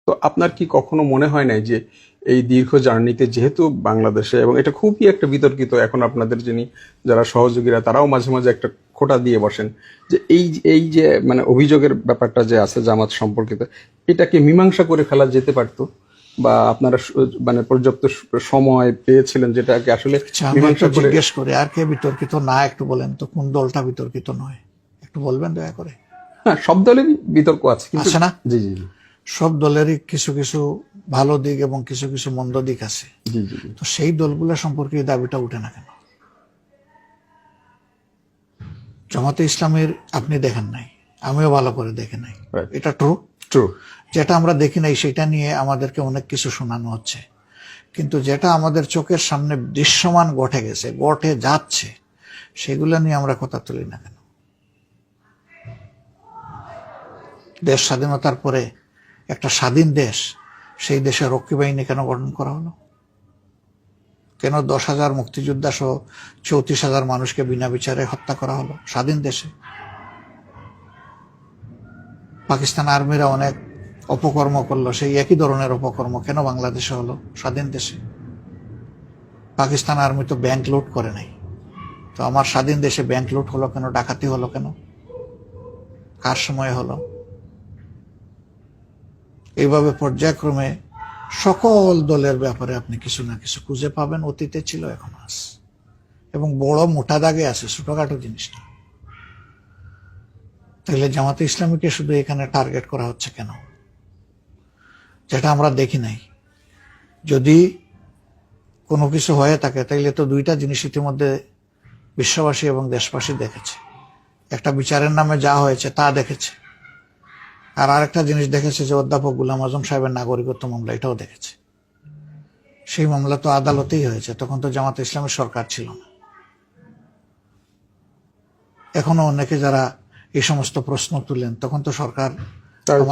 তো আপনার কি কখনো মনে হয় নাই যে এই দীর্ঘ জার্নিতে যেহেতু বাংলাদেশে, এবং এটা খুবই একটা বিতর্কিত, এখন আপনাদের যিনি যারা সহযোগীরা তারাও মাঝে মাঝে একটা খোঁটা দিয়ে বসেন যে এই যে মানে অভিযোগের ব্যাপারটা যে আছে জামাত সম্পর্কিত, এটাকে মীমাংসা করে ফেলা যেতে পারতো, বা আপনারা মানে পর্যাপ্ত সময় পেয়েছিলেন যেটাকে আসলে মীমাংসা করে? জিজ্ঞেস করে আর কে বিতর্কিত না একটু বলেন তো, কোন দলটা বিতর্কিত নয় একটু বলবেন দয়া করে। হ্যাঁ, সব দলেরই বিতর্ক আছে, কিন্তু আছে না? জি জি জি সব দলেরই কিছু কিছু ভালো দিক এবং কিছু কিছু মন্দ দিক আছে। জি জি জি। তো সেই দলগুলো সম্পর্কে এই দাবিটা উঠে না কেন? জামাতে ইসলামের আপনি দেখেন নাই, আমিও ভালো করে দেখে নাই, এটা ট্রু। ট্রু। যেটা আমরা দেখি নাই সেটা নিয়ে আমাদেরকে অনেক কিছু শোনানো হচ্ছে, কিন্তু যেটা আমাদের চোখের সামনে দৃশ্যমান ঘটে গেছে, ঘটে যাচ্ছে, সেগুলো নিয়ে আমরা কথা তুলি না কেন? দেশ স্বাধীনতার পরে একটা স্বাধীন দেশ, সেই দেশে রক্ষী বাহিনী কেন গঠন করা হলো? কেন 10,000 মুক্তিযোদ্ধা সহ 34,000 মানুষকে বিনা বিচারে হত্যা করা হলো স্বাধীন দেশে? পাকিস্তান আর্মিরা অনেক অপকর্ম করলো, সেই একই ধরনের অপকর্ম কেন বাংলাদেশে হলো স্বাধীন দেশে? পাকিস্তান আর্মি তো ব্যাংক লুট করে নাই, তো আমার স্বাধীন দেশে ব্যাংক লুট হলো কেন, ডাকাতি হলো কেন, কার সময় হলো? এইভাবে পর্যায়ক্রমে সকল দলের ব্যাপারে আপনি কিছু না কিছু খুঁজে পাবেন, অতীতে ছিল, এখন আছে, এবং বড় মোটা দাগে আছে, ছোটখাটো জিনিসটা। তাহলে জামাতে ইসলামীকে শুধু এখানে টার্গেট করা হচ্ছে কেন, যেটা আমরা দেখি নাই? যদি কোনো কিছু হয়ে থাকে তাইলে তো দুইটা জিনিস ইতিমধ্যে বিশ্ববাসী এবং দেশবাসী দেখেছে। একটা বিচারের নামে যা হয়েছে তা দেখেছে, আর আরেকটা জিনিস দেখেছে যে অধ্যাপক গোলাম আজম সাহেবের নাগরিকত্ব মামলা, এটাও দেখেছে। সেই মামলা তো আদালতেই হয়েছে, তখন তো জামাত ইসলামের সরকার ছিল না। এখনো অনেকে যারা এই সমস্ত প্রশ্ন তুলেন, তখন তো সরকার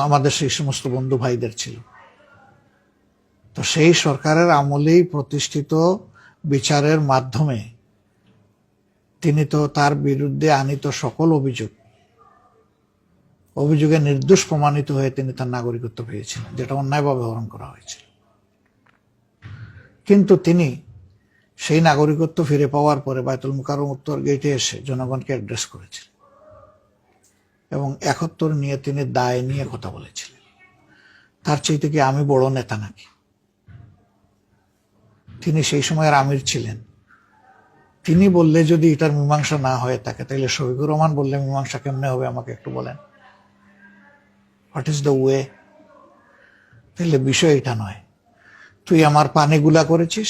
আমাদের সেই সমস্ত বন্ধু ভাইদের ছিল। তো সেই সরকারের আমলেই প্রতিষ্ঠিত বিচারের মাধ্যমে তিনি তো তার বিরুদ্ধে আনিত সকল অভিযোগে নির্দোষ প্রমাণিত হয়ে তিনি তার নাগরিকত্ব পেয়েছিলেন, যেটা অন্যায়ভাবে হরণ করা হয়েছিল। কিন্তু তিনি সেই নাগরিকত্ব ফিরে পাওয়ার পরে বায়তুল মুকাররম উত্তর গেটে এসে জনগণকে অ্যাড্রেস করেছিলেন, এবং 71 নিয়ে তিনি দায় নিয়ে কথা বলেছিলেন। তার চাইতে কি আমি বড় নেতা নাকি? তিনি সেই সময়ের আমির ছিলেন। তিনি বললে যদি এটার মীমাংসা না হয়ে থাকে, তাহলে শফিকুর রহমান বললে মীমাংসা কেমনে হবে আমাকে একটু বলেন। What is the way? তাহলে বিষয় এটা নয় তুই আমার পানি গুলা করেছিস,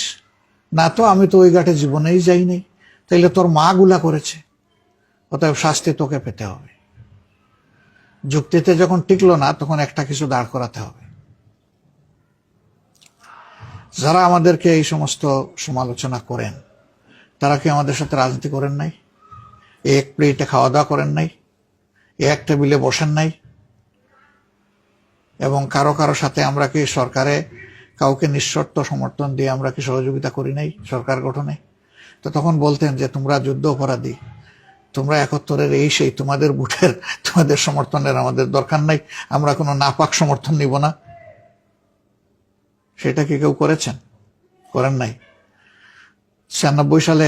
না তো আমি তো ওই ঘাটে জীবনেই যাই নাই, তাইলে তোর মা গুলা করেছে, অতএব শাস্তি তোকে পেতে হবে। যুক্তিতে যখন টিকলো না, তখন একটা কিছু দাঁড় করাতে হবে। যারা আমাদেরকে এই সমস্ত সমালোচনা করেন, তারা কি আমাদের সাথে রাজনীতি করেন নাই? এক প্লেটে খাওয়া দাওয়া করেন নাই? এক টেবিলে বসেন নাই? এবং কারো কারো সাথে আমরা কি সরকারে কাউকে নিঃশর্ত সমর্থন দিয়ে আমরা কি সহযোগিতা করি নাই সরকার গঠনে? তো তখন বলতেন যে তোমরা যুদ্ধ অপরাধী, তোমরা 71-এর এই সেই, তোমাদের বুটের তোমাদের সমর্থনের আমাদের দরকার নাই, আমরা কোনো নাপাক সমর্থন নিব না। সেটা কি কেউ করেছেন? করেন নাই। 96 সালে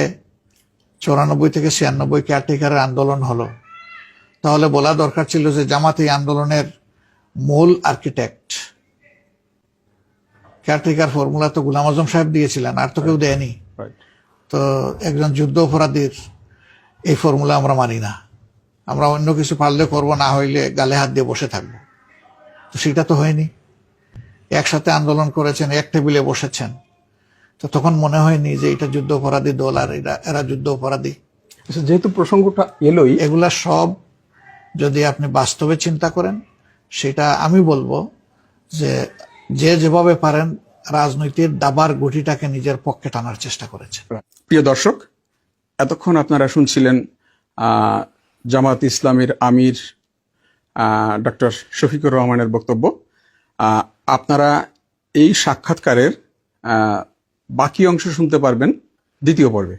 94 থেকে 96 কেয়ারটেকারের আন্দোলন হলো, তাহলে বলা দরকার ছিল যে জামাত এই আন্দোলনের মূল আর্কিটেক্ট। কেয়ারটেকার ফর্মুলা তো গোলাম আজম সাহেব দিয়েছিলেন, আর তো কেউ দেয়নি। তো একজন যুদ্ধ অপরাধীর এই ফর্মুলা আমরা মানি না, আমরা অন্য কিছু পারলে করব, না হইলে গালে হাত দিয়ে বসে থাকবো। তো সেটা তো হয়নি। একসাথে আন্দোলন করেছেন, এক টেবিলে বসেছেন, তো তখন মনে হয়নি যে এটা যুদ্ধ অপরাধী দল আর এরা যুদ্ধ অপরাধী? যেহেতু প্রসঙ্গটা এলোই, এগুলা সব যদি আপনি বাস্তবে চিন্তা করেন, সেটা আমি বলবো যে যে যেভাবে পারেন রাজনৈতিক দাবার গুটিটাকে নিজের পক্ষে টানার চেষ্টা করেছে। প্রিয় দর্শক, এতক্ষণ আপনারা শুনছিলেন জামাত ইসলামের আমির ডক্টর শফিকুর রহমানের বক্তব্য। আপনারা এই সাক্ষাৎকারের বাকি অংশ শুনতে পারবেন দ্বিতীয় পর্বে।